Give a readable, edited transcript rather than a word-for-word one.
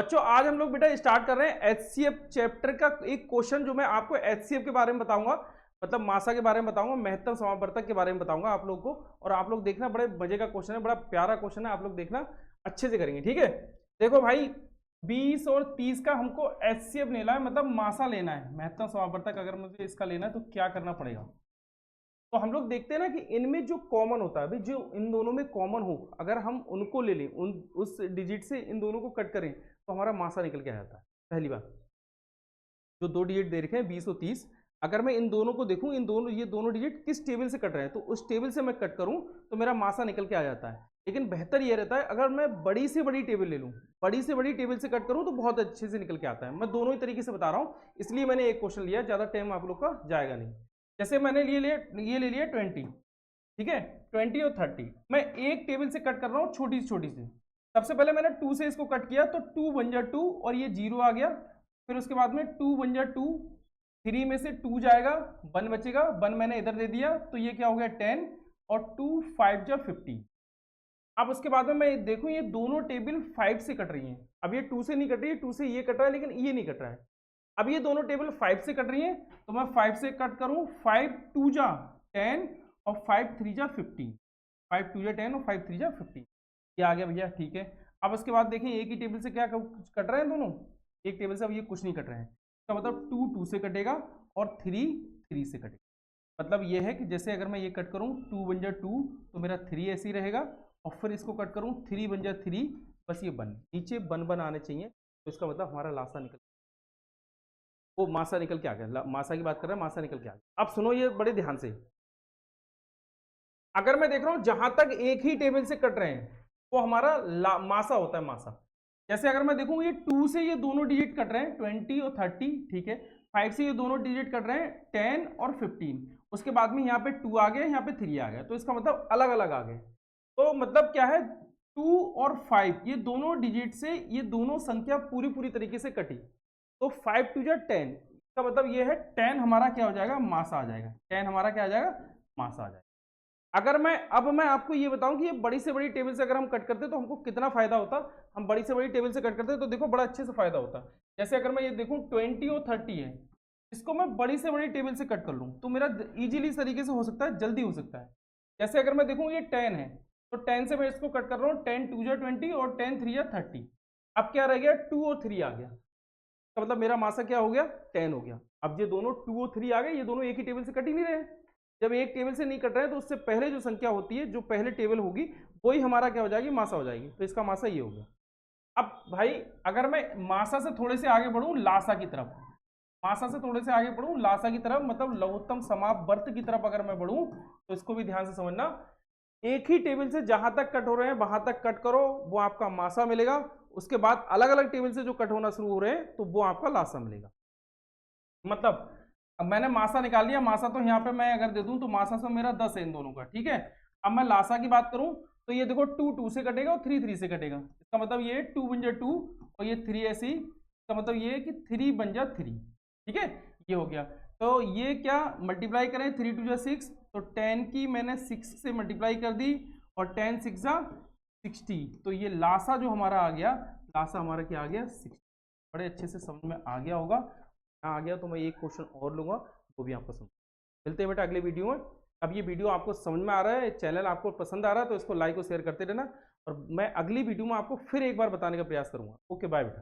बच्चों आज हम लोग बेटा स्टार्ट कर रहे हैं एचसीएफ चैप्टर का एक क्वेश्चन जो मैं आपको एचसीएफ के बारे में बताऊंगा, मतलब मासा के बारे में बताऊंगा, महत्तम समावर्तक के बारे में बताऊंगा आप लोग को। और आप लोग देखना, बड़े मजे का क्वेश्चन है, बड़ा प्यारा क्वेश्चन है, आप लोग देखना अच्छे से करेंगे, ठीक है। देखो भाई 20 और 30 का हमको एचसीएफ लेना है, मतलब मासा लेना है, महत्तम समावर्तक अगर मुझे इसका लेना है तो क्या करना पड़ेगा। तो हम लोग देखते हैं ना कि इनमें जो कॉमन होता है भाई, जो इन दोनों में कॉमन हो, अगर हम उनको ले लें, उस डिजिट से इन दोनों को कट करें तो हमारा मासा निकल के आ जाता है। पहली बात, जो दो डिजिट दे रखे हैं 20 और 30, अगर मैं इन दोनों को देखूं, ये दोनों डिजिट किस टेबल से कट रहे हैं तो उस टेबल से मैं कट करूं तो मेरा मासा निकल के आ जाता है। लेकिन बेहतर यह रहता है अगर मैं बड़ी से बड़ी टेबल ले लूं, बड़ी से बड़ी टेबल से कट करूं तो बहुत अच्छे से निकल के आता है। मैं दोनों ही तरीके से बता रहा हूं, इसलिए मैंने एक क्वेश्चन लिया, ज्यादा टाइम आप लोग का जाएगा नहीं। जैसे मैंने ये ले लिया 20, ठीक है, 20 और 30, मैं एक टेबल से कट कर रहा हूँ छोटी से। सबसे पहले मैंने 2 से इसको कट किया तो 2 बन जा 2 और ये 0 आ गया। फिर उसके बाद में 2 बन जा 2, 3 में से 2 जाएगा, 1 बचेगा, 1 मैंने इधर दे दिया तो ये क्या हो गया 10 और 2 5 जा 50। अब उसके बाद में मैं देखूं ये दोनों टेबल 5 से कट रही हैं। अब ये 2 से नहीं कट रही है, 2 से ये कट रहा है लेकिन ये नहीं कट रहा है। अब ये दोनों टेबल 5 से कट रही हैं तो मैं 5 से कट करूं, 5 2 जा 10 और 5 3 जा 15, 5 2 जा 10 और 5 3 जा 15, ये आ गया भैया, ठीक है। अब उसके बाद देखें एक ही टेबल से क्या कट रहे हैं दोनों, एक टेबल से अब ये कुछ नहीं कट रहे हैं, इसका मतलब 2 2 से कटेगा और 3 3 से कटेगा। मतलब ये है कि जैसे अगर मैं ये कट करूं 2 बन जा 2 तो मेरा 3 ऐसे ही रहेगा, और फिर इसको कट करूं 3 बन जा 3, बस ये 1 नीचे 1 आने चाहिए, तो इसका मतलब हमारा लासा निकल, वो मासा निकल के आ गया। मासा की बात कर रहे हैं, मासा निकल के आ गया। अब सुनो ये बड़े ध्यान से, अगर मैं देख रहा हूं जहां तक एक ही टेबल से कट रहे हैं वो हमारा मासा होता है, मासा। जैसे अगर मैं देखूं ये 2 से ये दोनों डिजिट कट रहे हैं 20 और 30, ठीक है, 5 से ये दोनों डिजिट कट रहे हैं 10 और 15, उसके बाद में यहाँ पे 2 आ गया, यहाँ पे 3 आ गया, तो इसका मतलब अलग अलग आ गए। तो मतलब क्या है, 2 और 5 ये दोनों डिजिट से ये दोनों संख्या पूरी तरीके से कटी, तो 5 2 जा 10, इसका मतलब ये है 10 हमारा क्या हो जाएगा, मासा आ जाएगा, 10 हमारा क्या आ जाएगा, मासा आ जाएगा। अगर मैं आपको ये बताऊं कि ये बड़ी से बड़ी टेबल से अगर हम कट करते तो हमको कितना फायदा होता, हम बड़ी से बड़ी टेबल से कट करते तो देखो बड़ा अच्छे से फायदा होता। जैसे अगर मैं ये देखूं 20 और 30 है, इसको मैं बड़ी से बड़ी टेबल से कट कर लूं तो मेरा इजीली इस तरीके से हो सकता है, जल्दी हो सकता है। जैसे अगर मैं देखूं ये 10 है तो 10 से मैं इसको कट कर रहा हूँ, 10 2 जा 20 और 10 3 जा 30, अब क्या रह गया 2 और 3 आ गया, तो मतलब मेरा मासा क्या हो गया 10 हो गया। अब ये दोनों 2 और 3 आ गए, ये दोनों एक ही टेबल से कट ही नहीं रहे। जब एक टेबल से नहीं कट रहे हैं तो उससे पहले जो संख्या होती है, जो पहले टेबल होगी वही हमारा क्या हो जाएगी, मासा हो जाएगी, तो इसका मासा ये हो गया। अब भाई अगर मैं मासा से थोड़े से आगे बढ़ूं लासा की तरफ, मासा से थोड़े से आगे बढ़ूं लासा की तरफ, मतलब लघुत्तम समावर्त की तरफ अगर मैं बढ़ूं तो इसको भी ध्यान से समझना, एक ही टेबल से जहां तक कट हो रहे हैं वहां तक कट करो, वो आपका मासा मिलेगा। उसके बाद अलग अलग टेबल से जो कट होना शुरू हो रहे हैं तो वो आपका लासा मिलेगा। मतलब अब मैंने मासा निकाल लिया, मासा तो यहाँ पे मैं अगर दे दूं तो मासा से मेरा 10 है इन दोनों का, ठीक है। अब मैं लासा की बात करूं तो ये देखो 2 2 से कटेगा और 3 3 से कटेगा, इसका मतलब ये 2 बन जा 2 और ये 3 ऐसे ही, इसका मतलब ये है कि 3 बन जा 3, ठीक है, ये हो गया। तो ये क्या मल्टीप्लाई करें, 3 2 जा 6, तो 10 की मैंने 6 से मल्टीप्लाई कर दी और 10 6 जा 60, तो ये लासा जो हमारा आ गया, लासा हमारा क्या आ गया 60। बड़े अच्छे से समझ में आ गया होगा, आ गया तो मैं एक क्वेश्चन और लूंगा वो भी आपको समझ। मिलते हैं बेटा अगले वीडियो में। अब ये वीडियो आपको समझ में आ रहा है, चैनल आपको पसंद आ रहा है तो इसको लाइक और शेयर करते रहना, और मैं अगली वीडियो में आपको फिर एक बार बताने का प्रयास करूंगा। ओके बाय बेटा।